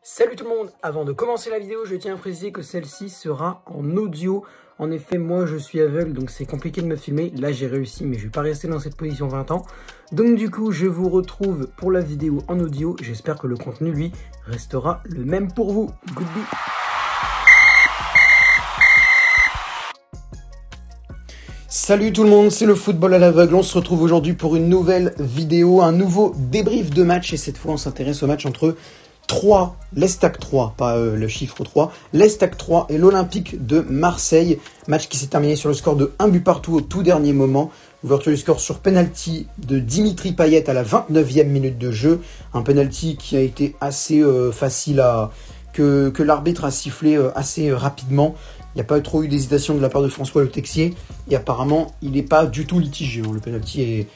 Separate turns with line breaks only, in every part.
Salut tout le monde, avant de commencer la vidéo, je tiens à préciser que celle-ci sera en audio. En effet, moi je suis aveugle, donc c'est compliqué de me filmer. Là j'ai réussi, mais je vais pas rester dans cette position 20 ans. Donc du coup, je vous retrouve pour la vidéo en audio. J'espère que le contenu, lui, restera le même pour vous. Goodbye. Salut tout le monde, c'est le football à l'aveugle. On se retrouve aujourd'hui pour une nouvelle vidéo, un nouveau débrief de match. Et cette fois, on s'intéresse au match entre l'Estac 3, pas le chiffre 3, l'Estac 3 et l'Olympique de Marseille. Match qui s'est terminé sur le score de 1 but partout au tout dernier moment. Ouverture du score sur penalty de Dimitri Payet à la 29e minute de jeu. Un penalty qui a été assez facile que l'arbitre a sifflé assez rapidement. Il n'y a pas trop eu d'hésitation de la part de François Le Texier. Et apparemment, il n'est pas du tout litigieux. Le penalty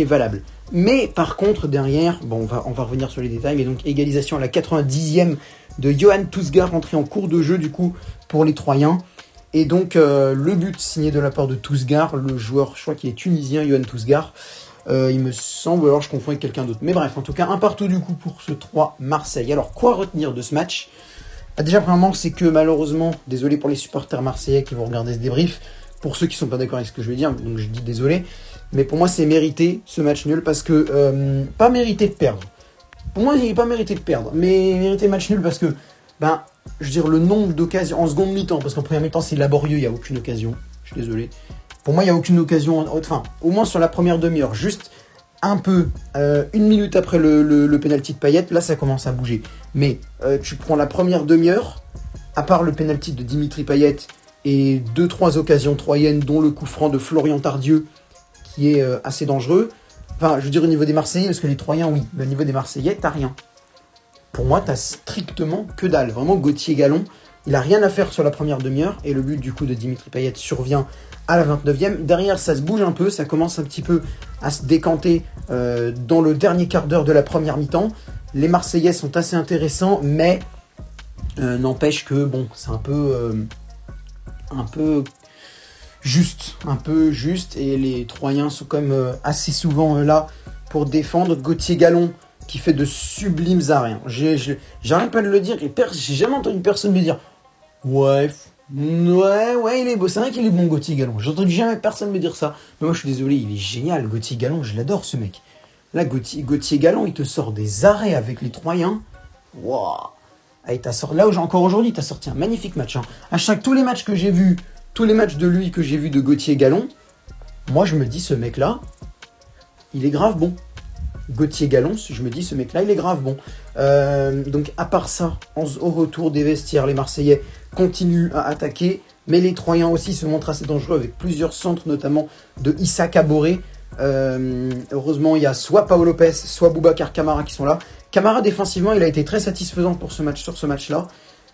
est valable. Mais par contre, derrière, bon, on va revenir sur les détails. Mais donc, égalisation à la 90e de Yohann Tousgar, rentré en cours de jeu du coup pour les Troyens. Et donc, le but signé de la part de Tousgar, le joueur, je crois qu'il est tunisien, Yohann Tousgar. Il me semble, alors je confonds avec quelqu'un d'autre. Mais bref, en tout cas, un partout du coup pour ce 3 Marseille. Alors, quoi retenir de ce match ? Déjà, premièrement, c'est que malheureusement, désolé pour les supporters marseillais qui vont regarder ce débrief, pour ceux qui sont pas d'accord avec ce que je vais dire, donc je dis désolé, mais pour moi, c'est mérité ce match nul parce que, pas mérité de perdre. Pour moi, il n'est pas mérité de perdre, mais mérité match nul parce que, je veux dire, le nombre d'occasions en seconde mi-temps, parce qu'en première mi-temps, c'est laborieux, il n'y a aucune occasion, je suis désolé. Pour moi, il n'y a aucune occasion, enfin, au moins sur la première demi-heure, juste un peu, une minute après le penalty de Payet, là ça commence à bouger. Mais tu prends la première demi-heure, à part le penalty de Dimitri Payet et 2-3 occasions troyennes, dont le coup franc de Florian Tardieu, qui est assez dangereux. Enfin, je veux dire au niveau des Marseillais, parce que les Troyens, oui, mais au niveau des Marseillais, t'as rien. Pour moi, t'as strictement que dalle. Vraiment, Gauthier Gallon, il a rien à faire sur la première demi-heure, et le but du coup de Dimitri Payet survient à la 29e. Derrière, ça se bouge un peu, ça commence un petit peu à se décanter dans le dernier quart d'heure de la première mi-temps. Les Marseillais sont assez intéressants, mais n'empêche que bon, c'est un peu juste, et les Troyens sont quand même assez souvent là pour défendre. Gauthier Gallon qui fait de sublimes arrêts. J'arrête pas de le dire, et j'ai jamais entendu personne me dire ouais, il est beau. C'est vrai qu'il est bon, Gauthier Gallon. J'ai entendu jamais personne me dire ça. Mais moi, je suis désolé, il est génial, Gauthier Gallon. Je l'adore, ce mec. Là, Gauthier Gallon, il te sort des arrêts avec les Troyens. Waouh. Là, encore aujourd'hui, t'as sorti un magnifique match. Hein. Tous les matchs que j'ai vus, tous les matchs de lui que j'ai vus de Gauthier Gallon, moi, je me dis, ce mec-là, il est grave bon. Gauthier Gallon, je me dis, ce mec-là, il est grave bon. Donc, à part ça, au retour des vestiaires, les Marseillais continuent à attaquer, mais les Troyens aussi se montrent assez dangereux avec plusieurs centres, notamment de Issa Kaboré. Heureusement, il y a soit Pau Lopez, soit Boubacar Kamara qui sont là. Kamara, défensivement, il a été très satisfaisant pour sur ce match-là.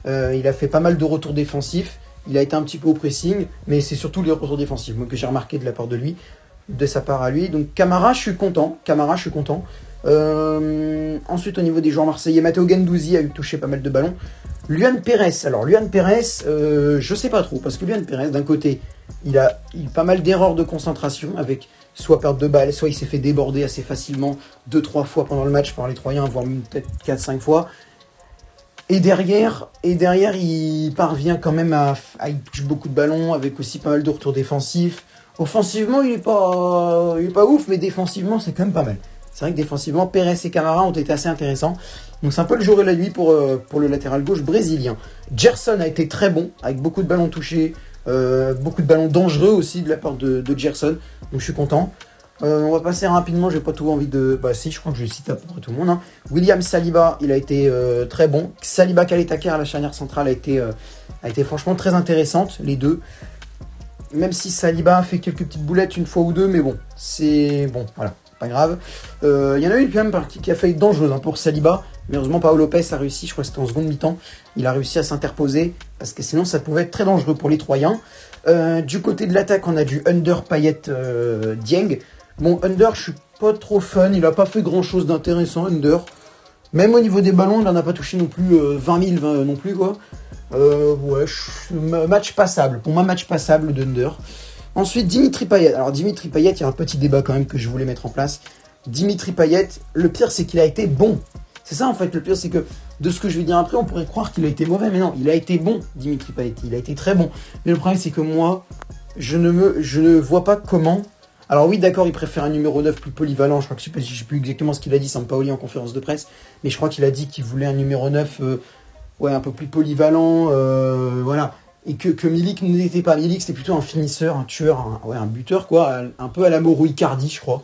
Il a fait pas mal de retours défensifs. Il a été un petit peu au pressing, mais c'est surtout les retours défensifs que j'ai remarqué de sa part à lui. Donc Kamara, je suis content. Ensuite, au niveau des joueurs marseillais, Matteo Guendouzi a eu touché pas mal de ballons. Luan Pérez, je sais pas trop, parce que Luan Pérez, d'un côté, il a eu pas mal d'erreurs de concentration, avec soit perte de balle, soit il s'est fait déborder assez facilement 2-3 fois pendant le match par les Troyens, voire peut-être 4-5 fois. Et derrière, il parvient quand même il touche beaucoup de ballons, avec aussi pas mal de retours défensifs. Offensivement, il est pas ouf, mais défensivement, c'est quand même pas mal. C'est vrai que défensivement, Pérez et Camara ont été assez intéressants. Donc c'est un peu le jour et la nuit pour le latéral gauche brésilien. Gerson a été très bon, avec beaucoup de ballons touchés, beaucoup de ballons dangereux aussi de la part de Gerson. Donc je suis content. On va passer rapidement, j'ai pas tout envie de... si, je crois que je cite à peu près tout le monde. Hein. William Saliba, il a été très bon. Saliba Kaletaker à la charnière centrale a été franchement très intéressante, les deux. Même si Saliba a fait quelques petites boulettes une fois ou deux, mais bon, c'est bon, voilà, pas grave. Il y en a une quand même qui a failli être dangereuse pour Saliba, mais heureusement Pau Lopez a réussi, je crois que c'était en seconde mi-temps, il a réussi à s'interposer, parce que sinon ça pouvait être très dangereux pour les Troyens. Du côté de l'attaque, on a du Under Payet Dieng. Bon, Under, je suis pas trop fan, il a pas fait grand chose d'intéressant, Under. Même au niveau des ballons, il n'en a pas touché non plus 20 000 non plus, quoi. Match passable. Pour moi, match passable d'Under. Ensuite, Dimitri Payet. Alors, Dimitri Payet, il y a un petit débat quand même que je voulais mettre en place. Dimitri Payet, le pire, c'est qu'il a été bon. C'est ça, en fait, le pire, c'est que de ce que je vais dire après, on pourrait croire qu'il a été mauvais, mais non, il a été bon, Dimitri Payet, il a été très bon. Mais le problème, c'est que moi, je ne vois pas comment... Alors oui, d'accord, il préfère un numéro 9 plus polyvalent, je crois que je sais plus exactement ce qu'il a dit, Sampaoli en conférence de presse, mais je crois qu'il a dit qu'il voulait un numéro 9 un peu plus polyvalent, voilà. Et que Milik n'était pas. Milik, c'était plutôt un finisseur, un tueur, un buteur, quoi, un peu à la Mauro Icardi, je crois.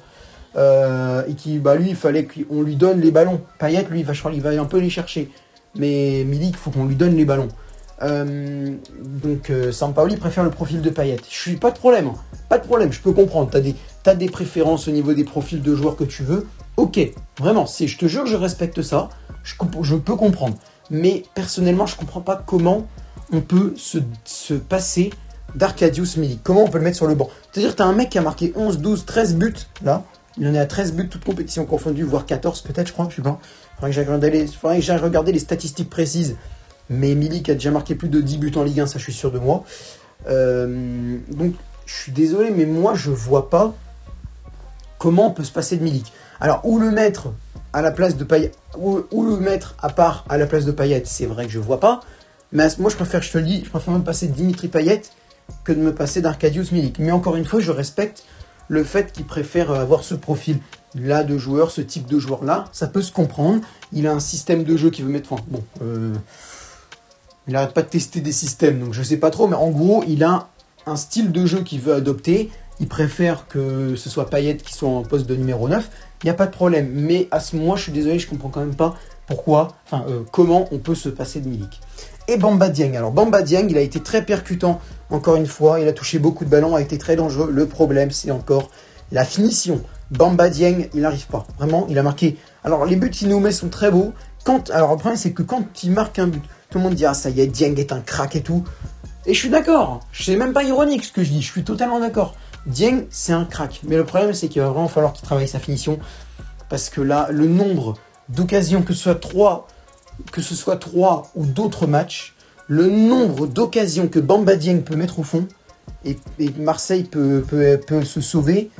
Et qui, lui, il fallait qu'on lui donne les ballons. Payet, lui, il va un peu les chercher. Mais Milik, il faut qu'on lui donne les ballons. Donc, Sampaoli préfère le profil de Payet. Je suis pas de problème, hein. Pas de problème, je peux comprendre. T'as des préférences au niveau des profils de joueurs que tu veux. Ok, vraiment, je te jure, je respecte ça. Je peux comprendre. Mais personnellement, je comprends pas comment on peut se passer d'Arkadiusz Milik. Comment on peut le mettre sur le banc? C'est-à-dire que tu as un mec qui a marqué 11, 12, 13 buts, là. Il en est à 13 buts, toutes compétitions confondues, voire 14 peut-être, je crois, je sais pas. Faudrait que j'aille regarder les statistiques précises. Mais Milik a déjà marqué plus de 10 buts en Ligue 1, ça je suis sûr de moi. Donc, je suis désolé, mais moi, je vois pas comment on peut se passer de Milik. Alors, où le mettre à la place de Payet, ou le mettre à part à la place de Payet, c'est vrai que je vois pas. Mais moi, je préfère me passer de Dimitri Payet que de me passer d'Arkadiusz Milik. Mais encore une fois, je respecte le fait qu'il préfère avoir ce profil-là de joueur, ce type de joueur-là. Ça peut se comprendre. Il a un système de jeu qu'il veut mettre... il n'arrête pas de tester des systèmes, donc je sais pas trop. Mais en gros, il a un style de jeu qu'il veut adopter. Il préfère que ce soit Payet qui soit en poste de numéro 9. Il n'y a pas de problème. Mais à ce moment, je suis désolé, je comprends quand même pas comment on peut se passer de Milik. Et Bamba Dieng. Alors Bamba Dieng, il a été très percutant, encore une fois, il a touché beaucoup de ballons, a été très dangereux. Le problème, c'est encore la finition. Bamba Dieng, il n'arrive pas. Vraiment, il a marqué... Alors les buts qu'il nous met sont très beaux. Alors le problème, c'est que quand il marque un but, tout le monde dit « Ah, ça y est, Dieng est un crack et tout ». Et je suis d'accord, c'est même pas ironique ce que je dis, je suis totalement d'accord. Dieng, c'est un crack. Mais le problème, c'est qu'il va vraiment falloir qu'il travaille sa finition. Parce que là, le nombre d'occasions, que ce soit 3 ou d'autres matchs, le nombre d'occasions que Bamba Dieng peut mettre au fond et Marseille peut se sauver,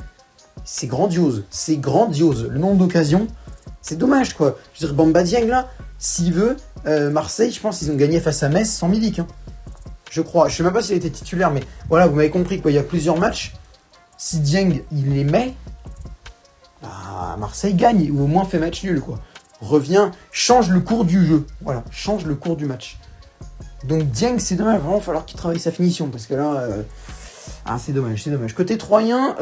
c'est grandiose. C'est grandiose. Le nombre d'occasions, c'est dommage, quoi. Je veux dire, Bamba Dieng, là, s'il veut, Marseille, je pense qu'ils ont gagné face à Metz sans Milik. Hein. Je crois. Je sais même pas s'il était titulaire, mais voilà, vous m'avez compris, quoi. Il y a plusieurs matchs. Si Dieng, il les met, Marseille gagne, ou au moins fait match nul, quoi. Revient, change le cours du jeu. Voilà, change le cours du match. Donc Dieng, c'est dommage, vraiment, il va falloir qu'il travaille sa finition, parce que là, c'est dommage, c'est dommage. Côté Troyen,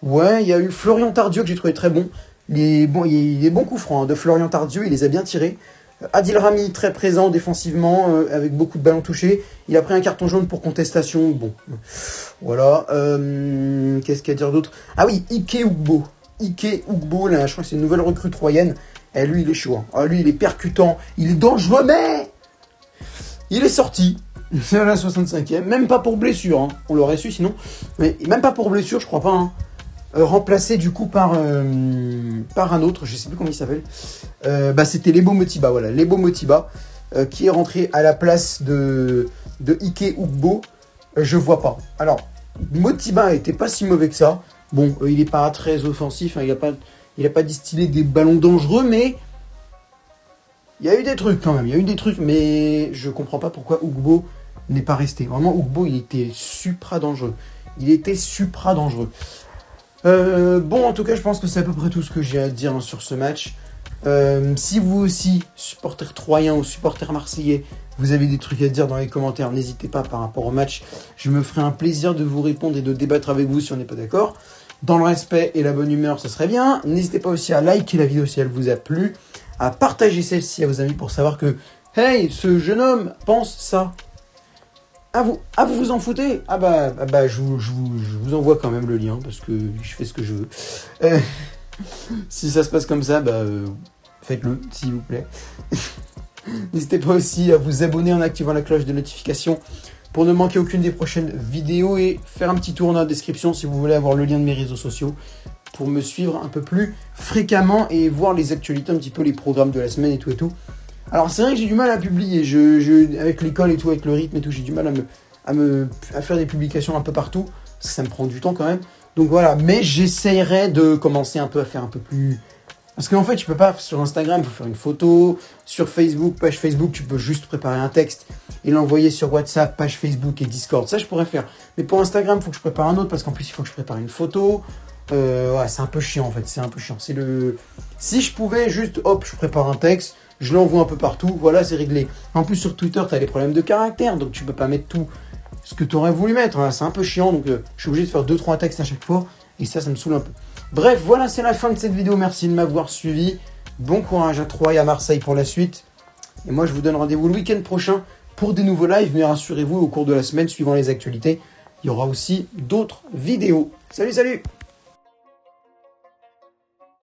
ouais, il y a eu Florian Tardieu que j'ai trouvé très bon. Il y a des bons coups francs de Florian Tardieu, il les a bien tirés. Adil Rami, très présent défensivement, avec beaucoup de ballons touchés. Il a pris un carton jaune pour contestation. Bon, voilà. Qu'est-ce qu'il y a à dire d'autre? Ah oui, Ike Ugbo, là, je crois que c'est une nouvelle recrue troyenne. Et lui, il est chaud. Hein. Ah, lui, il est percutant. Il est dangereux, mais il est sorti. C'est à la 65e. Même pas pour blessure. Hein. On l'aurait su sinon. Mais même pas pour blessure, je crois pas. Hein. Remplacé du coup par un autre, je sais plus comment il s'appelle. C'était Lebo Motiba, voilà, Lebo Motiba, qui est rentré à la place de Ike Ugbo. Je vois pas. Alors, Motiba était pas si mauvais que ça. Bon, il est pas très offensif, hein, il a pas distillé des ballons dangereux, mais il y a eu des trucs quand même. Il y a eu des trucs, mais je comprends pas pourquoi Ugbo n'est pas resté. Vraiment, Ugbo, il était supra dangereux. Bon, en tout cas, je pense que c'est à peu près tout ce que j'ai à dire sur ce match. Si vous aussi, supporter troyen ou supporter marseillais, vous avez des trucs à dire dans les commentaires, n'hésitez pas par rapport au match. Je me ferai un plaisir de vous répondre et de débattre avec vous si on n'est pas d'accord. Dans le respect et la bonne humeur, ce serait bien. N'hésitez pas aussi à liker la vidéo si elle vous a plu, à partager celle-ci à vos amis pour savoir que, hey, ce jeune homme pense ça. Vous vous en foutez? Je vous envoie quand même le lien parce que je fais ce que je veux. Si ça se passe comme ça, faites-le, s'il vous plaît. N'hésitez pas aussi à vous abonner en activant la cloche de notification pour ne manquer aucune des prochaines vidéos et faire un petit tour dans la description si vous voulez avoir le lien de mes réseaux sociaux pour me suivre un peu plus fréquemment et voir les actualités, un petit peu les programmes de la semaine et tout et tout. Alors c'est vrai que j'ai du mal à publier, avec l'école et tout, avec le rythme et tout, j'ai du mal à faire des publications un peu partout, parce que ça me prend du temps quand même. Donc voilà, mais j'essayerai de commencer un peu à faire un peu plus Parce qu'en fait, tu peux pas, sur Instagram, il faut faire une photo. Sur Facebook, page Facebook, tu peux juste préparer un texte et l'envoyer sur WhatsApp, page Facebook et Discord. Ça, je pourrais faire. Mais pour Instagram, il faut que je prépare un autre parce qu'en plus, il faut que je prépare une photo. Ouais, c'est un peu chiant en fait. C'est un peu chiant. Si je pouvais juste, hop, je prépare un texte, je l'envoie un peu partout. Voilà, c'est réglé. En plus, sur Twitter, tu as les problèmes de caractère. Donc, tu peux pas mettre tout ce que tu aurais voulu mettre. Hein. C'est un peu chiant. Donc, je suis obligé de faire 2-3 textes à chaque fois. Et ça me saoule un peu. Bref, voilà, c'est la fin de cette vidéo. Merci de m'avoir suivi. Bon courage à Troyes et à Marseille pour la suite. Et moi, je vous donne rendez-vous le week-end prochain pour des nouveaux lives. Mais rassurez-vous, au cours de la semaine, suivant les actualités, il y aura aussi d'autres vidéos. Salut, salut!